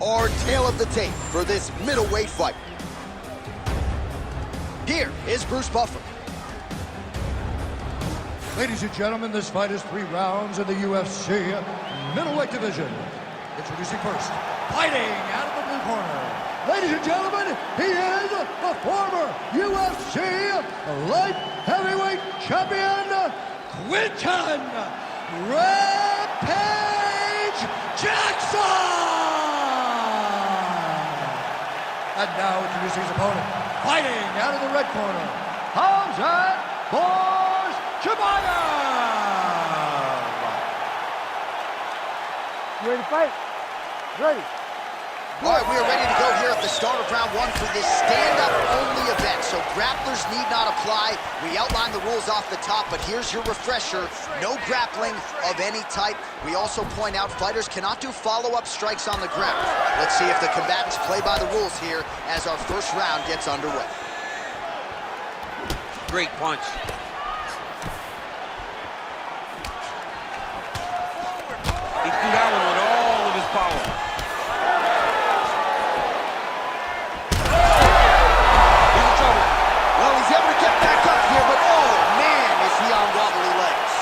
Our tale of the tape for this middleweight fight. Here is Bruce Buffer. Ladies and gentlemen, this fight is 3 rounds in the UFC middleweight division. Introducing first, fighting out of the blue corner. Ladies and gentlemen, he is the former UFC light heavyweight champion, Quinton Rampage Jackson! And now introducing his opponent, fighting out of the red corner, Hamzat Chimaev! You ready to fight? Ready. All right, we are ready to go here at the start of round 1 for this stand-up-only event. So grapplers need not apply. We outlined the rules off the top, but here's your refresher. No grappling of any type. We also point out fighters cannot do follow-up strikes on the ground. Let's see if the combatants play by the rules here as our first round gets underway. Great punch. He threw that one with all of his power. He's in trouble. Well, he's able to get back up here, but oh, man, is he on wobbly legs.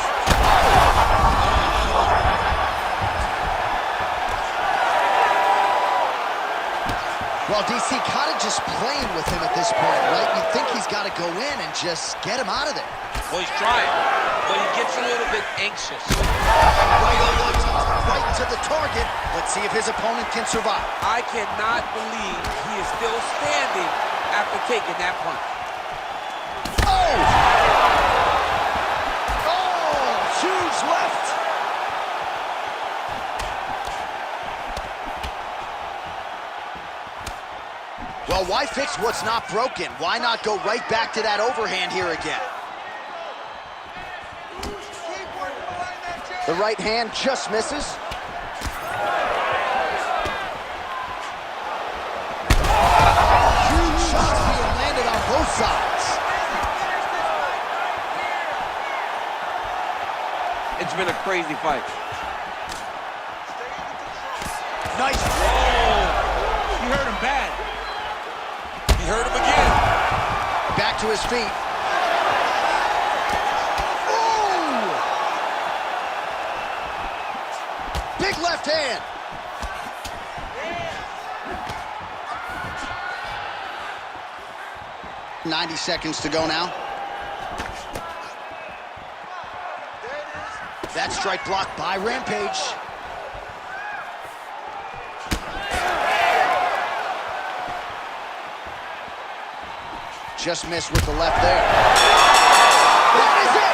Well, DC kind of just playing with him at this point, right? You think he's got to go in and just get him out of there. Well, he's trying, but he gets a little bit anxious. Right to the target. Let's see if his opponent can survive. I cannot believe he is still standing after taking that punch. Oh! Oh, huge left. Well, why fix what's not broken? Why not go right back to that overhand here again? The right hand just misses. Huge shots being landed on both sides. It's been a crazy fight. Nice. Oh, he hurt him bad. He hurt him again. Back to his feet. Big left hand. Yeah. 90 seconds to go now. That strike blocked by Rampage. Just missed with the left there. That is it!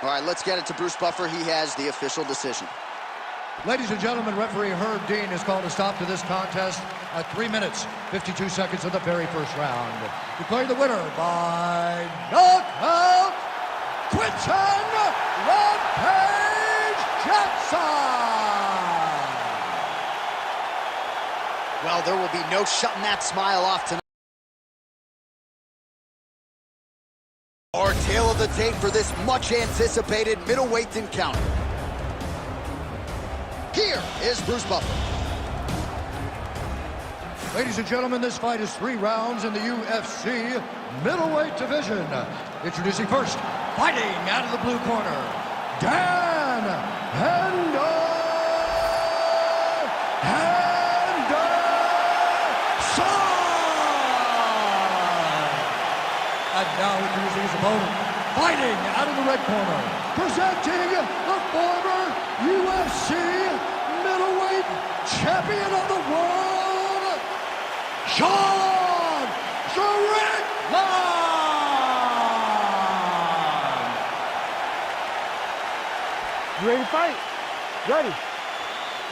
All right, let's get it to Bruce Buffer. He has the official decision. Ladies and gentlemen, referee Herb Dean has called a stop to this contest at 3 minutes, 52 seconds of the very first round. Declaring the winner by knockout, Quinton Rampage Jackson! Well, there will be no shutting that smile off tonight. Our tale of the tape for this much-anticipated middleweight encounter. Here is Bruce Buffer. Ladies and gentlemen, this fight is 3 rounds in the UFC middleweight division. Introducing first, fighting out of the blue corner, Dan Henderson! And now introducing his opponent, fighting out of the red corner, presenting the former UFC middleweight champion of the world, Sean fight. Ready.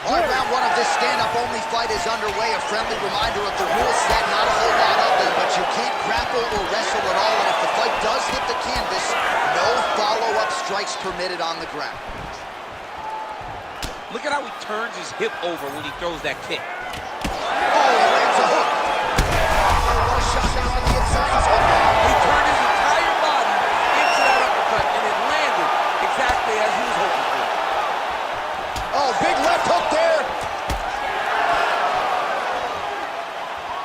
All right, round one of this stand-up only fight is underway. A friendly reminder of the rule set, not a whole lot of them, but you can't grapple or wrestle at all, and if the fight does hit the canvas, no follow-up strikes permitted on the ground. Look at how he turns his hip over when he throws that kick. Oh, he lands a hook. Oh, what a shot down on the inside. He turned his entire body into that uppercut, and it landed exactly as he was hoping for. Oh, big left hook there.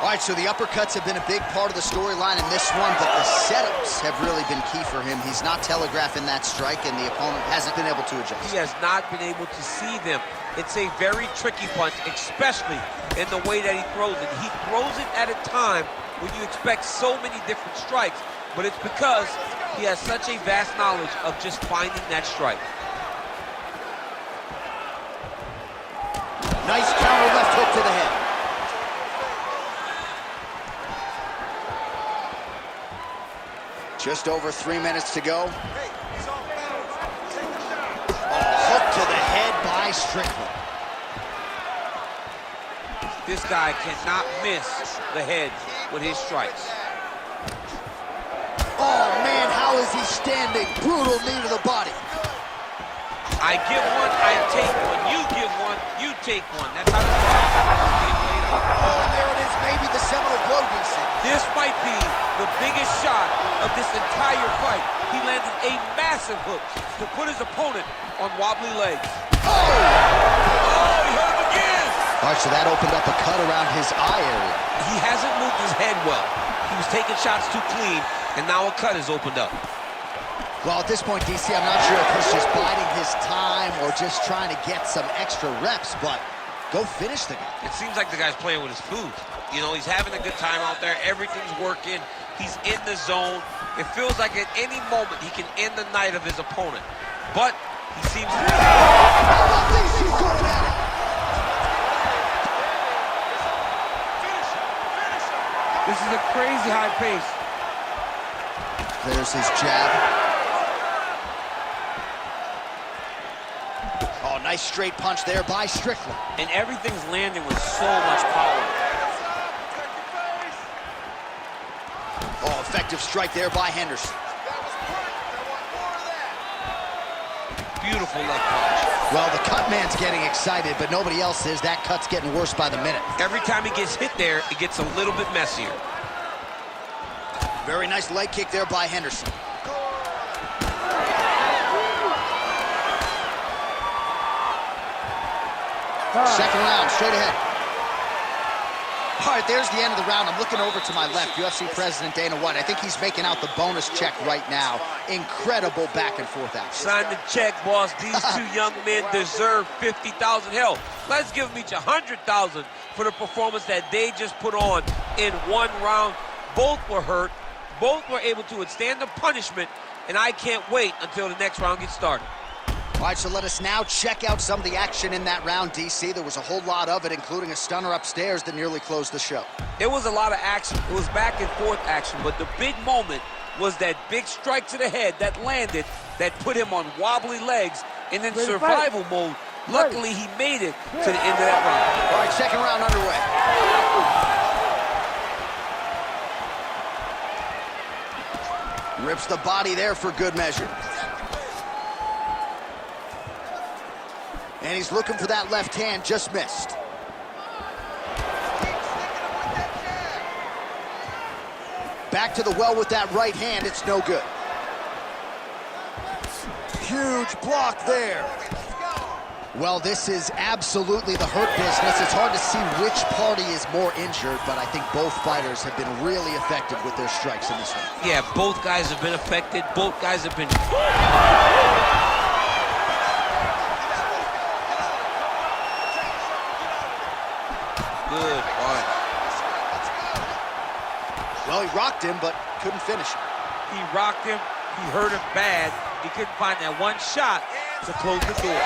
All right, so the uppercuts have been a big part of the storyline in this one, but the setups have really been key for him. He's not telegraphing that strike, and the opponent hasn't been able to adjust. He has not been able to see them. It's a very tricky punch, especially in the way that he throws it. He throws it at a time when you expect so many different strikes, but it's because he has such a vast knowledge of just finding that strike. Nice counter left hook to the head. Just over 3 minutes to go. Hook to the head by Strickland. This guy cannot miss the head with his strikes. Oh, man, how is he standing? Brutal knee to the body. I give one, I take one. You give one, you take one. That's how the fight is being played out. Oh, and there it is, maybe the seminal blow, DC. This might be the biggest shot of this entire fight. He landed a massive hook to put his opponent on wobbly legs. Oh! Oh, he hurt him again! All right, so that opened up a cut around his eye area. He hasn't moved his head well. He was taking shots too clean, and now a cut has opened up. Well, at this point, DC, I'm not sure if he's just biding his time or just trying to get some extra reps, but go finish the guy. It seems like the guy's playing with his food. You know, he's having a good time out there. Everything's working. He's in the zone. It feels like at any moment he can end the night of his opponent. But he seems to be... This is a crazy high pace. There's his jab. Oh, nice straight punch there by Strickland. And everything's landing with so much power. Oh, effective strike there by Henderson. Beautiful leg punch. Well, the cut man's getting excited, but nobody else is. That cut's getting worse by the minute. Every time he gets hit there, it gets a little bit messier. Very nice leg kick there by Henderson. Second round, straight ahead. All right, there's the end of the round. I'm looking over to my left, UFC President Dana White. I think he's making out the bonus check right now. Incredible back and forth action. Sign the check, boss. These two young men deserve $50,000. Hell, let's give them each $100,000 for the performance that they just put on in one round. Both were hurt. Both were able to withstand the punishment, and I can't wait until the next round gets started. All right, so let us now check out some of the action in that round, DC. There was a whole lot of it, including a stunner upstairs that nearly closed the show. There was a lot of action. It was back and forth action, but the big moment was that big strike to the head that landed, that put him on wobbly legs, and in survival mode. Luckily, he made it to the end of that round. All right, second round underway. Rips the body there for good measure. And he's looking for that left hand, just missed. Back to the well with that right hand, it's no good. Huge block there. Well, this is absolutely the hurt business. It's hard to see which party is more injured, but I think both fighters have been really effective with their strikes in this one. Yeah, both guys have been affected. Both guys have been... Good punch. Well, he rocked him, but couldn't finish him. He rocked him. He hurt him bad. He couldn't find that one shot to close the door. He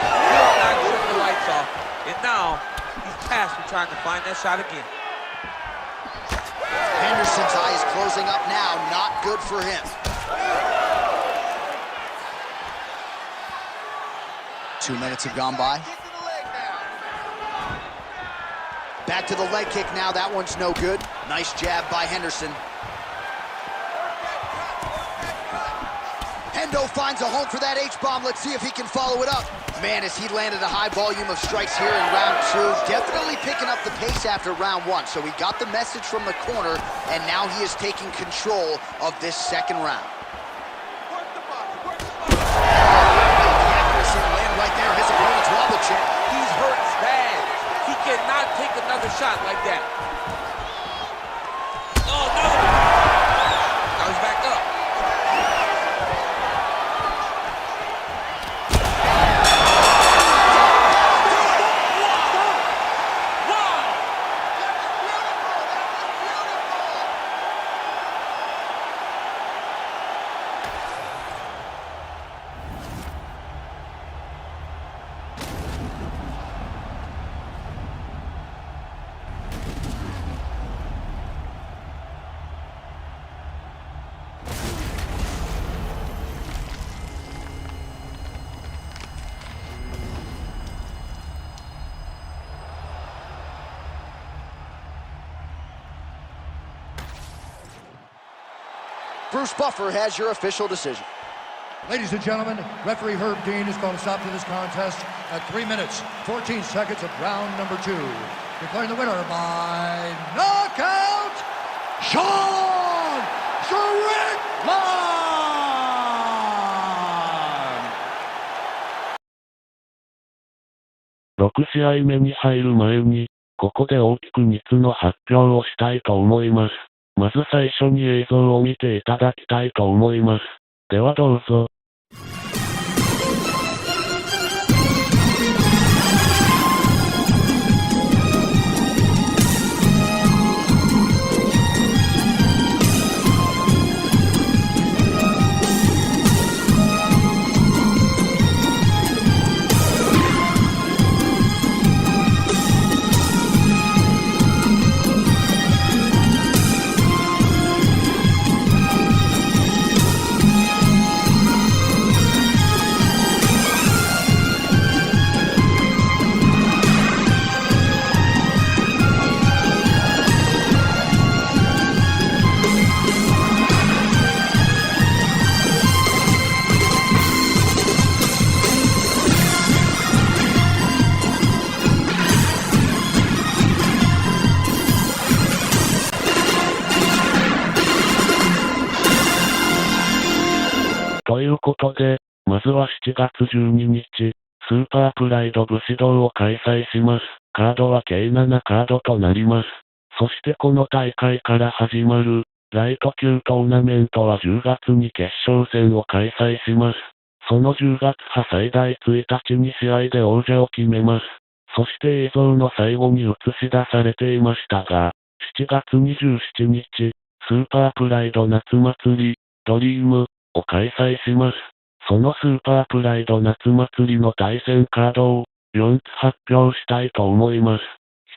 knocked the lights off, and now he's tasked with trying to find that shot again. Henderson's eye is closing up now. Not good for him. 2 minutes have gone by. Back to the leg kick now. That one's no good. Nice jab by Henderson. Hendo finds a home for that H-bomb. Let's see if he can follow it up. Man, as he landed a high volume of strikes here in round 2, definitely picking up the pace after round 1. So he got the message from the corner, and now he is taking control of this second round. Accuracy land right there. His opponent's wobble check. He's hurt bad. He cannot take another shot like that. Oh, no! Now he's back up. Bruce Buffer has your official decision. Ladies and gentlemen, referee Herb Dean is going to stop to this contest at 3 minutes, 14 seconds of round number 2. Declaring the winner by knockout, Sean Strickland! 6試合目に入る前に、ここで大きく3つの発表をしたいと思います。まず最初に映像を見ていただきたいと思います。ではどうぞ。ということで、まずは7月12日、スーパープライド武士道を開催します。カードは計7カードとなります。そしてこの大会から始まる、ライト級トーナメントは10月に決勝戦を開催します。その10月派最大1日に試合で王者を決めます。そして映像の最後に映し出されていましたが、7月27日、スーパープライド夏祭り、ドリーム、を開催します。そのスーパープライド夏祭りの対戦カードを4つ発表したいと思います。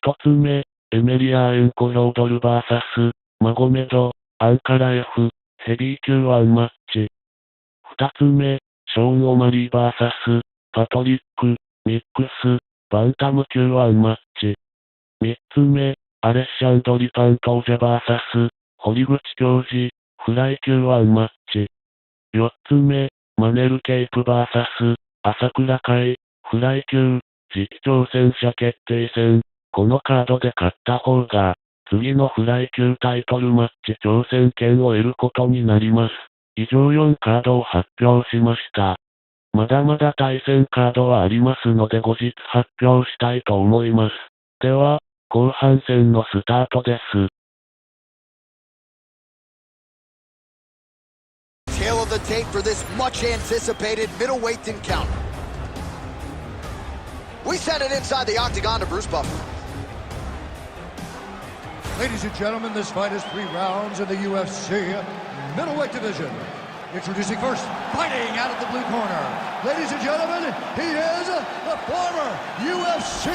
1つ目、エメリアーエンコロードル VS マゴメド、アンカラエフ、ヘビー級1マッチ。2つ目、ショーン・オマリー VS パトリック、ミックス、バンタム級1マッチ。3つ目、アレッシャンドリ・パントージェ VS 堀口教授、フライ級1マッチ。4つ目、マネルケープ VS 朝倉海、フライ級、次期挑戦者決定戦。このカードで勝った方が、次のフライ級タイトルマッチ挑戦権を得ることになります。以上4カードを発表しました。まだまだ対戦カードはありますので後日発表したいと思います。では、後半戦のスタートです。Tail of the tape for this much-anticipated middleweight encounter. We send it inside the octagon to Bruce Buffer. Ladies and gentlemen, this fight is 3 rounds in the UFC middleweight division. Introducing first, fighting out of the blue corner. Ladies and gentlemen, he is the former UFC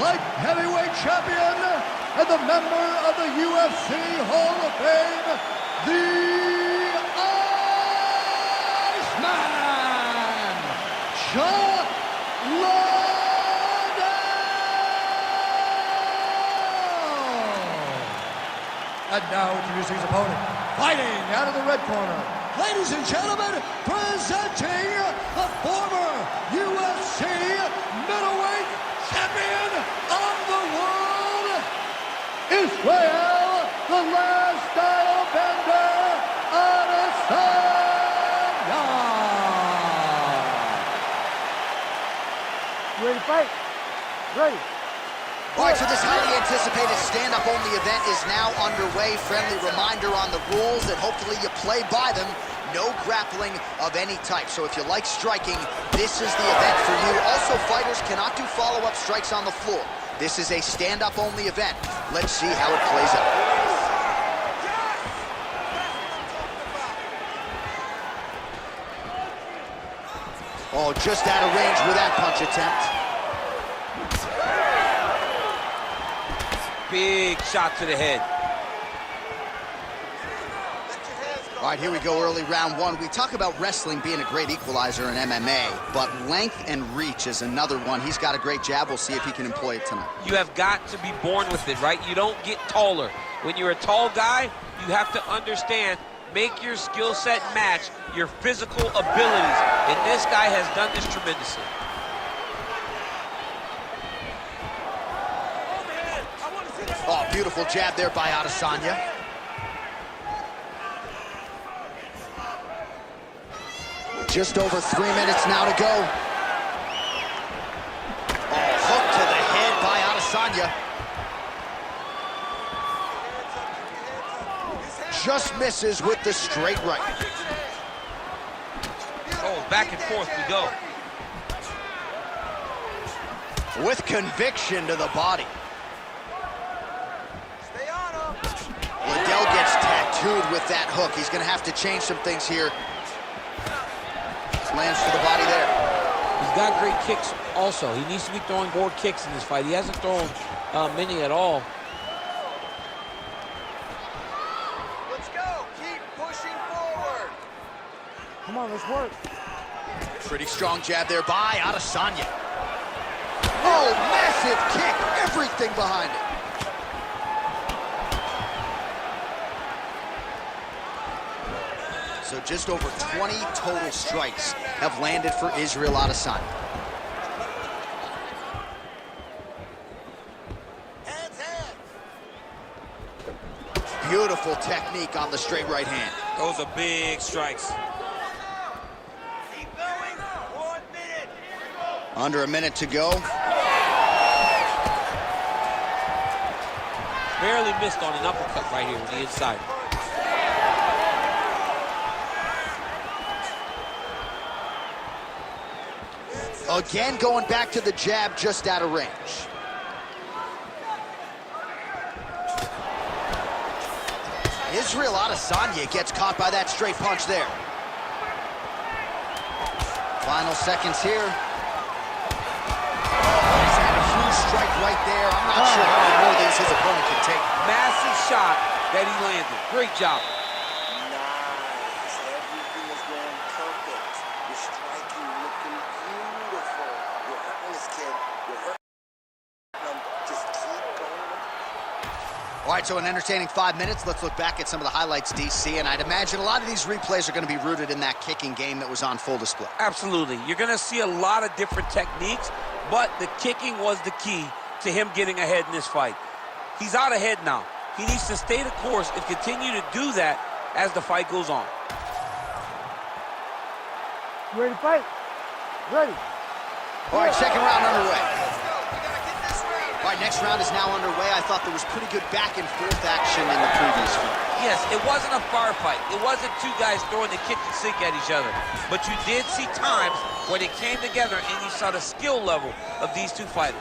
light heavyweight champion and the member of the UFC Hall of Fame, the Iceman, And now introducing his opponent, fighting out of the red corner. Ladies and gentlemen, presenting the former UFC middleweight champion of the world, Israel, the last style bender, Adesanya. You ready to fight? Ready. All right, so this highly anticipated stand-up only event is now underway. Friendly reminder on the rules that hopefully you play by them. No grappling of any type. So if you like striking, this is the event for you. Also, fighters cannot do follow-up strikes on the floor. This is a stand-up only event. Let's see how it plays out. Oh, just out of range with that punch attempt. Big shot to the head. All right, here we go, early round one. We talk about wrestling being a great equalizer in MMA, but length and reach is another one. He's got a great jab. We'll see if he can employ it tonight. You have got to be born with it, right? You don't get taller. When you're a tall guy, you have to understand, make your skill set match your physical abilities. And this guy has done this tremendously. Oh, beautiful jab there by Adesanya. Just over 3 minutes now to go. Oh, hook to the head by Adesanya. Just misses with the straight right. Oh, back and forth we go. With conviction to the body. Liddell gets tattooed with that hook. He's going to have to change some things here. Lands to the body there. He's got great kicks also. He needs to be throwing more kicks in this fight. He hasn't thrown many at all. Let's go. Keep pushing forward. Come on, let's work. Pretty strong jab there by Adesanya. Oh, massive kick. Everything behind it. So just over 20 total strikes have landed for Israel Adesanya. Hands, hands. Beautiful technique on the straight right hand. Those are big strikes. Keep going. 1 minute. Under a minute to go. Barely missed on an uppercut right here on the inside. Again, going back to the jab just out of range. Israel Adesanya gets caught by that straight punch there. Final seconds here. He's had a huge strike right there. I'm not sure how many more of these his opponent can take. Massive shot that he landed. Great job. Nice. Everything is going perfect. You're striking, looking beautiful. You're hurting this kid. You're hurting him. Just keep going. All right, so an entertaining 5 minutes. Let's look back at some of the highlights, DC, and I'd imagine a lot of these replays are going to be rooted in that kicking game that was on full display. Absolutely. You're going to see a lot of different techniques, but the kicking was the key to him getting ahead in this fight. He's out ahead now. He needs to stay the course and continue to do that as the fight goes on. You ready to fight? Ready. All right, second round underway. Let's go. We gotta get this round. All right, next round is now underway. I thought there was pretty good back and forth action in the previous fight. Yes, it wasn't a firefight. It wasn't two guys throwing the kitchen sink at each other. But you did see times where they came together and you saw the skill level of these two fighters.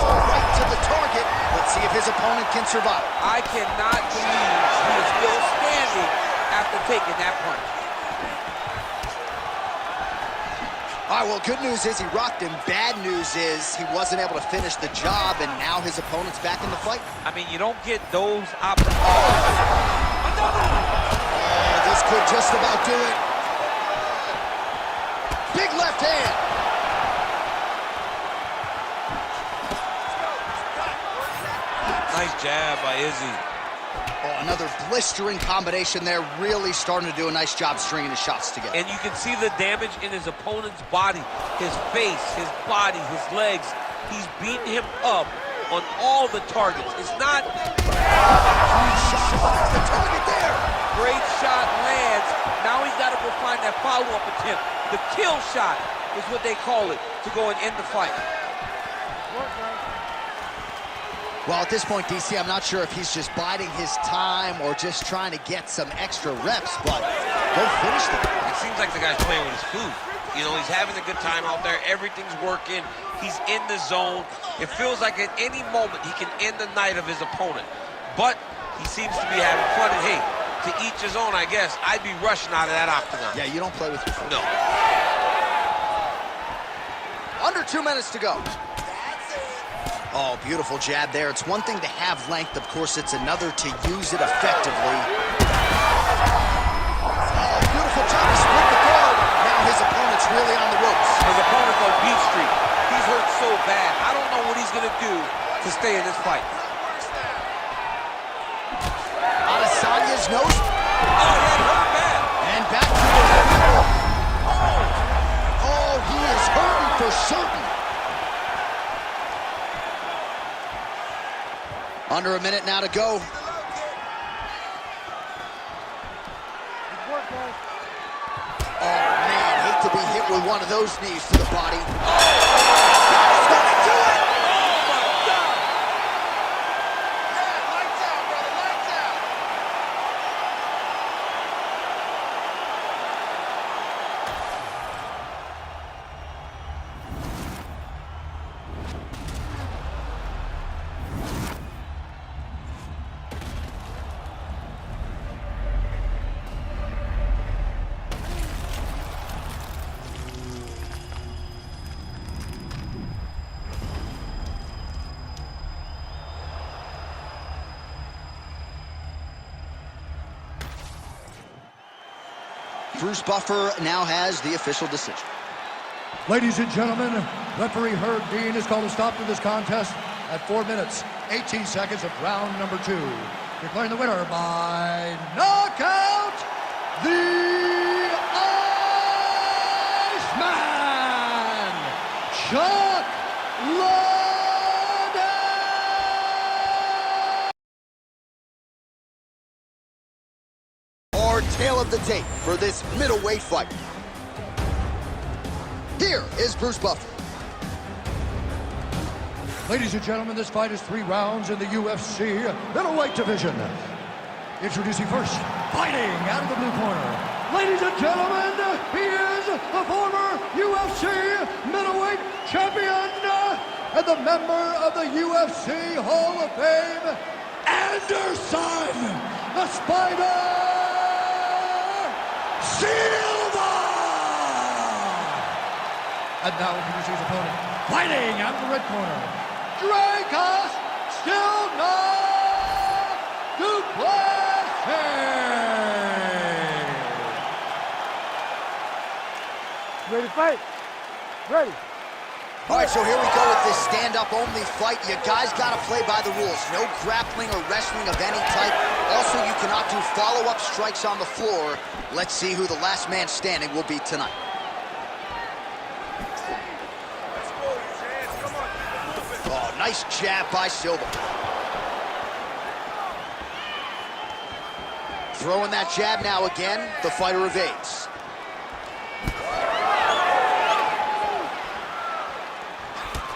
Right to the target. Let's see if his opponent can survive. I cannot believe he is still standing after taking that punch. All right, well, good news is he rocked him. Bad news is he wasn't able to finish the job, and now his opponent's back in the fight. I mean, you don't get those opportunities. This could just about do it. Big left hand. jab by Izzy. Oh, another blistering combination there, really starting to do a nice job stringing his shots together. And you can see the damage in his opponent's body, his face, his body, his legs. He's beating him up on all the targets. It's not... Shot the target there. Great shot lands. Now he's got to go find that follow-up attempt. The kill shot is what they call it, to go and end the fight. Well, at this point, DC, I'm not sure if he's just biding his time or just trying to get some extra reps, but go finish them. It seems like the guy's playing with his food. You know, he's having a good time out there. Everything's working. He's in the zone. It feels like at any moment he can end the night of his opponent. But he seems to be having fun. And hey, to each his own, I guess. I'd be rushing out of that octagon. Yeah, you don't play with your food. No. Under 2 minutes to go. Oh, beautiful jab there. It's one thing to have length. Of course, it's another to use it effectively. Oh, beautiful job to split the guard. Now his opponent's really on the ropes. His opponent's on beat street. He's hurt so bad. I don't know what he's going to do to stay in this fight. Adesanya's nose. Oh, yeah, he hurt bad. And back to the ring. Oh, he is hurting for certain. Under a minute now to go. Oh, man, hate to be hit with one of those knees to the body. That's gonna do it! Oh, my God! Yeah, lights out, brother, lights out. Bruce Buffer now has the official decision. Ladies and gentlemen, referee Herb Dean has called a stop to this contest at 4 minutes, 18 seconds of round number 2. Declaring the winner by knockout, the Iceman, Chuck Liddell! Our tale of the tape for this middleweight fight. Here is Bruce Buffer. Ladies and gentlemen, this fight is 3 rounds in the UFC middleweight division. Introducing first, fighting out of the blue corner. Ladies and gentlemen, he is the former UFC middleweight champion and the member of the UFC Hall of Fame, Anderson, the Spider Silva! And now introducing his opponent, fighting out of the red corner, Dracos still not Duplessis! Ready to fight? Ready. All right, so here we go with this stand-up only fight. You guys got to play by the rules. No grappling or wrestling of any type. Also, you cannot do follow-up strikes on the floor. Let's see who the last man standing will be tonight. Oh, nice jab by Silva. Throwing that jab now again. The fighter evades.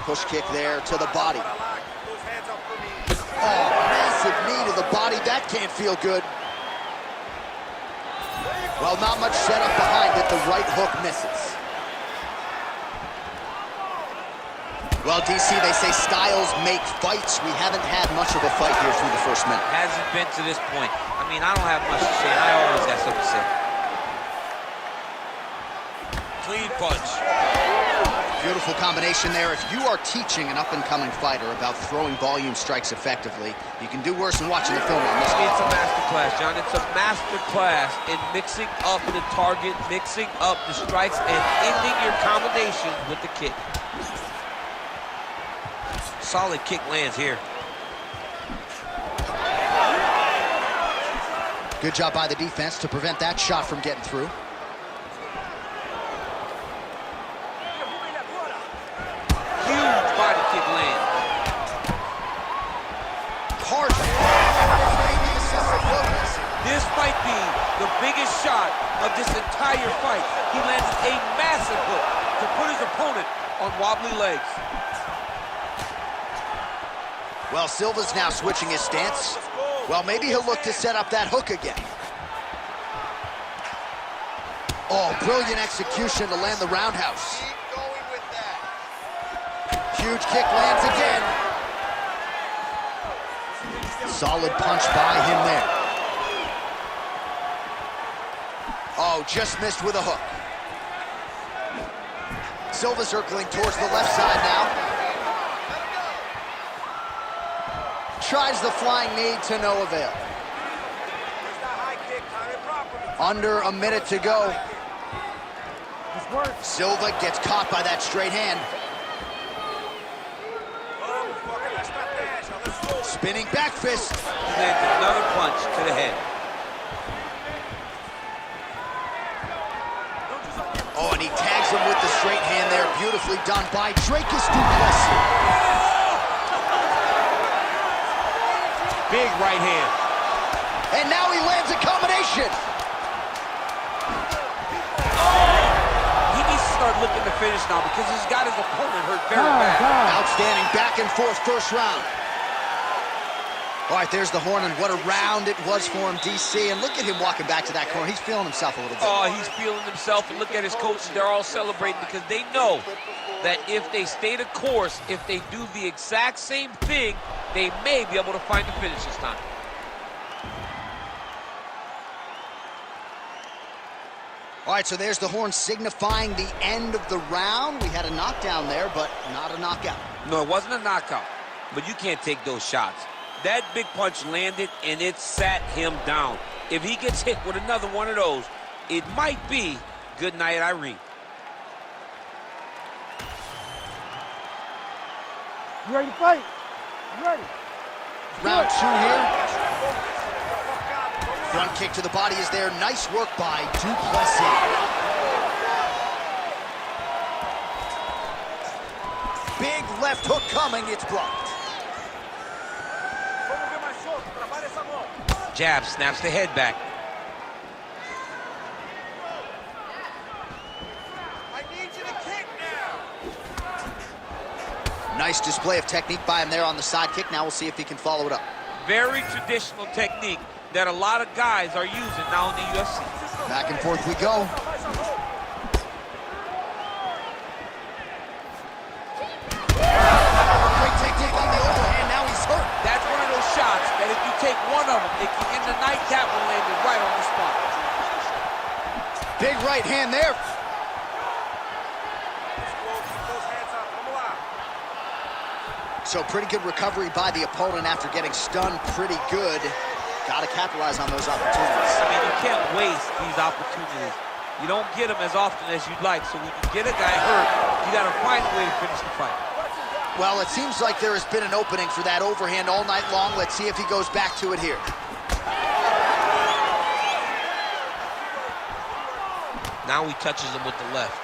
Push kick there to the body. Oh, massive knee to the body. That can't feel good. Well, not much setup behind it. The right hook misses. Well, DC, they say styles make fights. We haven't had much of a fight here through the first minute. Hasn't been to this point. I mean, I don't have much to say. I always got something to say. Clean punch. Beautiful combination there. If you are teaching an up-and-coming fighter about throwing volume strikes effectively, you can do worse than watching the film on this. It's a masterclass, John. It's a masterclass in mixing up the target, mixing up the strikes, and ending your combination with the kick. Solid kick lands here. Good job by the defense to prevent that shot from getting through. Huge body kick land. Harsh. This might be the biggest shot of this entire fight. He lands a massive hook to put his opponent on wobbly legs. Well, Silva's now switching his stance. Well, maybe he'll look to set up that hook again. Oh, brilliant execution to land the roundhouse. Keep going with that. Huge kick lands again. Solid punch by him there. Oh, just missed with a hook. Silva circling towards the left side now. Tries the flying knee to no avail. Under a minute to go. Silva gets caught by that straight hand. Spinning back fist. He lands another punch to the head. Oh, and he tags him with the straight hand there. Beautifully done by Dracus du Plessis. Big right hand. And now he lands a combination. He needs to start looking to finish now because he's got his opponent hurt very bad. Outstanding back and forth first round. All right, there's the horn, and what a round it was for him, DC. And look at him walking back to that corner. He's feeling himself a little bit. Oh, he's feeling himself, and look at his coaches. They're all celebrating because they know that if they stay the course, if they do the exact same thing, they may be able to find the finish this time. All right, so there's the horn signifying the end of the round. We had a knockdown there, but not a knockout. No, it wasn't a knockout, but you can't take those shots. That big punch landed, and it sat him down. If he gets hit with another one of those, it might be good night, Irene. You ready to fight? You ready? Round two here. Front kick to the body is there. Nice work by du Plessis. Big left hook coming. It's blocked. Jab snaps the head back. I need you to kick now. Nice display of technique by him there on the side kick. Now we'll see if he can follow it up. Very traditional technique that a lot of guys are using now in the UFC. Back and forth we go. Great technique on the overhand. Now he's hurt. That's one of those shots that if you take one of them, it can end the night. That one landed right on the spot. Big right hand there. So pretty good recovery by the opponent after getting stunned pretty good. Got to capitalize on those opportunities. I mean, you can't waste these opportunities. You don't get them as often as you'd like. So when you get a guy hurt, you got to find a way to finish the fight. Well, it seems like there has been an opening for that overhand all night long. Let's see if he goes back to it here. Now he touches him with the left.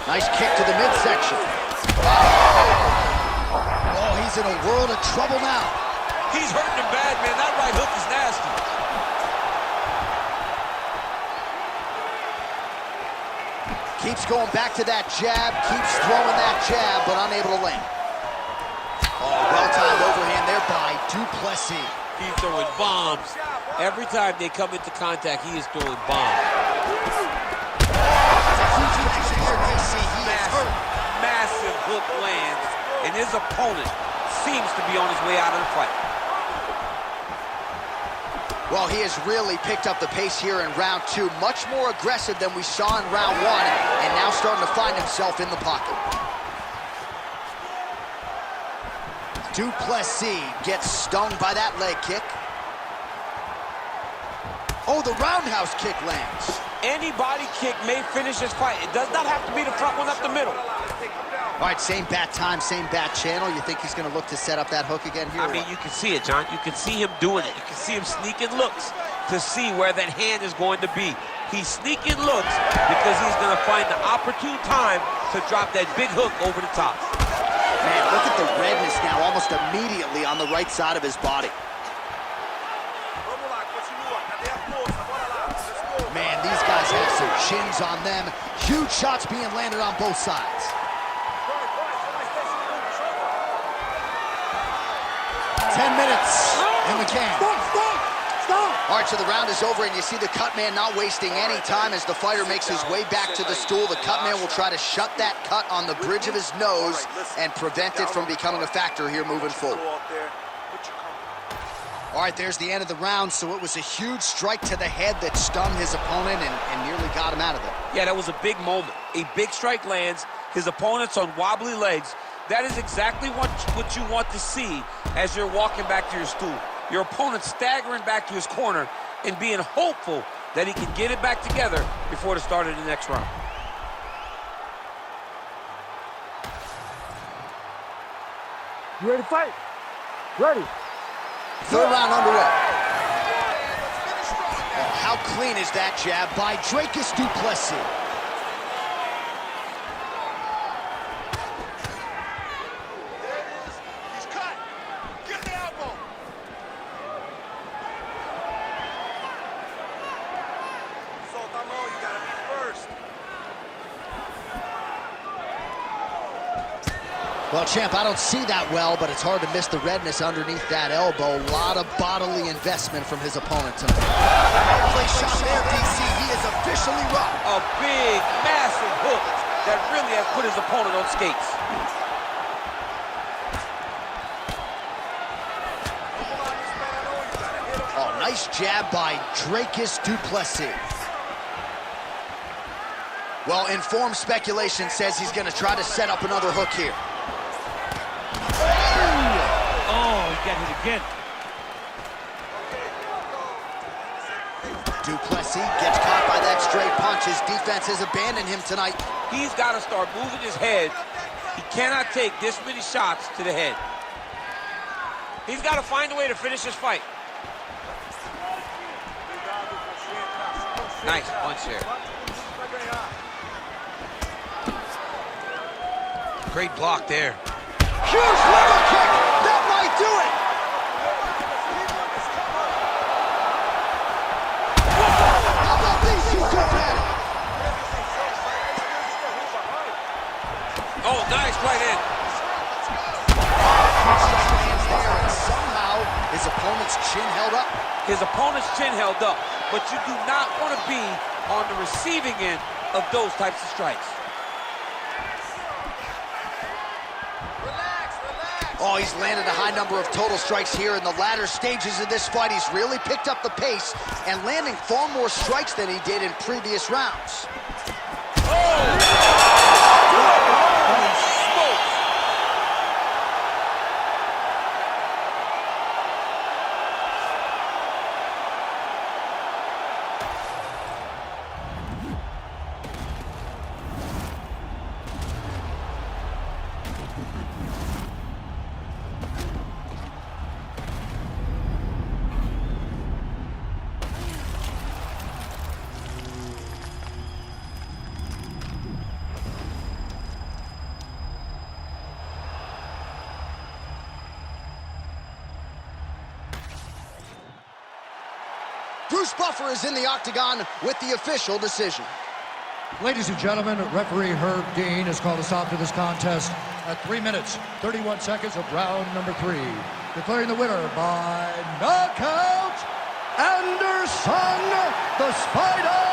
Nice kick to the midsection. Oh, he's in a world of trouble now. He's hurting him bad, man. That right hook is nasty. Keeps going back to that jab, keeps throwing that jab, but unable to land. Oh, well-timed overhand there by du Plessis. He's throwing bombs. Every time they come into contact, he is throwing bombs. Massive hook lands, and his opponent seems to be on his way out of the fight. Well, he has really picked up the pace here in round two. Much more aggressive than we saw in round one, and now starting to find himself in the pocket. Du Plessis gets stung by that leg kick. Oh, the roundhouse kick lands. Any body kick may finish this fight. It does not have to be the front one up the middle. All right, same bat time, same bat channel. You think he's going to look to set up that hook again here? I mean, you can see it, John. You can see him doing it. You can see him sneaking looks to see where that hand is going to be. He's sneaking looks because he's going to find the opportune time to drop that big hook over the top. Man, look at the redness now almost immediately on the right side of his body. Man, these guys have some chins on them. Huge shots being landed on both sides. 10 minutes in the can. Stop! All right, so the round is over, and you see the cut man not wasting any time as the fighter makes his way back to the stool. The cut man will try to shut that cut on the bridge of his nose and prevent it from becoming a factor here moving forward. All right, there's the end of the round, so it was a huge strike to the head that stunned his opponent and nearly got him out of there. Yeah, that was a big moment. A big strike lands, his opponent's on wobbly legs. That is exactly what you want to see as you're walking back to your stool. Your opponent staggering back to his corner and being hopeful that he can get it back together before the start of the next round. You ready to fight? Ready. Third round underway. Oh, how clean is that jab by Dricus du Plessis? Well, champ, I don't see that well, but it's hard to miss the redness underneath that elbow. A lot of bodily investment from his opponent tonight. Play shot there, DC. He is officially rocked. A big, massive hook that really has put his opponent on skates. Oh, nice jab by Dricus du Plessis. Well, informed speculation says he's going to try to set up another hook here. Oh, he got hit again. Du Plessis gets caught by that straight punch. His defense has abandoned him tonight. He's got to start moving his head. He cannot take this many shots to the head. He's got to find a way to finish this fight. Nice punch there. Great block there. Huge liver kick! That might do it! How about these two together? Oh, nice right in. And somehow his opponent's chin held up. His opponent's chin held up, but you do not want to be on the receiving end of those types of strikes. Oh, he's landed a high number of total strikes here in the latter stages of this fight. He's really picked up the pace and landing far more strikes than he did in previous rounds. Bruce Buffer is in the octagon with the official decision. Ladies and gentlemen, referee Herb Dean has called a stop to this contest at 3 minutes, 31 seconds of round number 3. Declaring the winner by knockout, Anderson the Spider